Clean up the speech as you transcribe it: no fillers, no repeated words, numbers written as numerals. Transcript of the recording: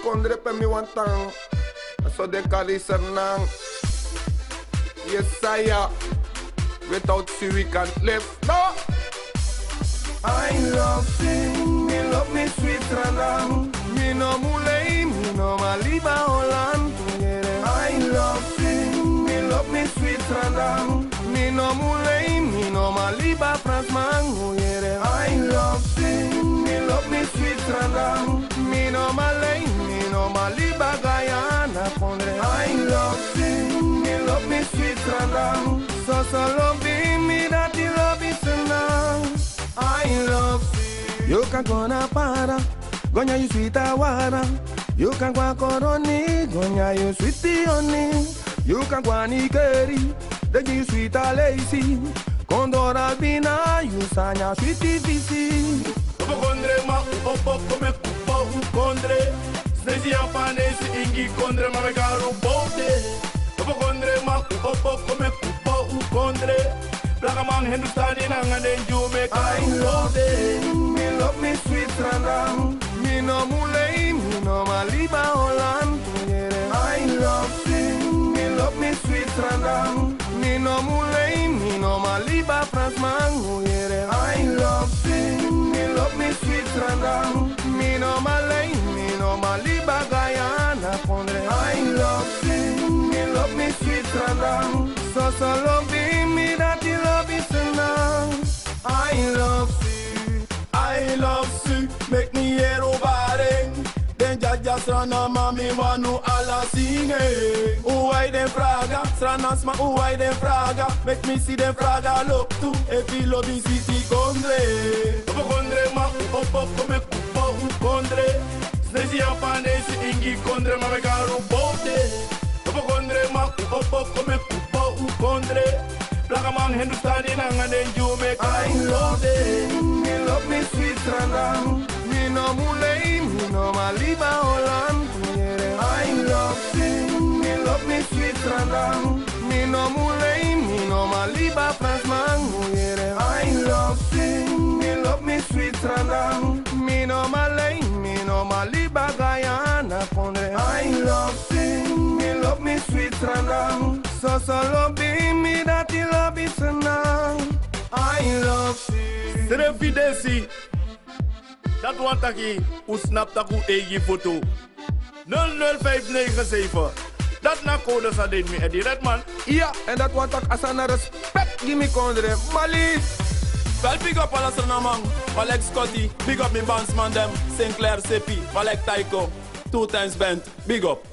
kondre pe mi wantang. So de kaliser nang. Yes, saya. Without you we can't live. No. I love sing, me love me sweet ranang. Me no mulei, me no maliba Holland. I love sing, me love me sweet ranang. Me no mulei, me no maliba France man. I love sing, me love me sweet ranang. Me no malay, me no maliba Guyana. I love sing, me love me sweet ranang. So love me that you love me tonight. I love you. You can go na para, gonya you sweet awara. You can go koroni, gonya you sweet oni. You can go nikeri, then you sweet a lazy. Condora bina, you sanya sweet visi. Opo kondre ma opo come kupo kondre. Snezi ampanesi ingi kondre ma mekaru bote. Opo kondre ma opo come kupo kondre. Black man Hindustani nanga den Jamaica. I love it, me love me sweet ranang. Me no mulei, me no maliba Holland. I love sing, me love me sweet ranang. Me no mulei, me no maliba France man. I love sing, me love me sweet ranang. Me no malay, me no maliba Guyana. I love sing, me love me sweet ranang. So love me that you love me tonight. I love you, I love you, make me hear over then just run a mami wanu ala singing. Who I dem fraga, stranas ma who I dem fraga. Make me see them fraga look to if you love me city kondre. Opo kondre ma opo come kupo kondre. Snezi ampanesi ingi kondre ma mekaru bote. Opo kondre ma opo come kupo kondre. Black man Hindustani nanga den Jamaica. I love it, me love me sweet ranang. Me no mulei, me no maliba Holland. I love sing, me love me sweet ranang. Me no mulei, me no maliba France man. I love sing, me love me sweet ranang. Me no malay, me no maliba Guyana. I love sing, me love me sweet ranang. So love me that you love me tonight. I love you. Sere fidesi. Dat want taki, u snap taku egi foto. 00597. Dat na code sa den me Eddie Redman. Ja, en dat want ik asana respect gimme kondre. Mali. Well, big up all the man, Alex Scotty, big up me bandsman them, Sinclair Seppi, Valek Taiko, 2 times bent, big up.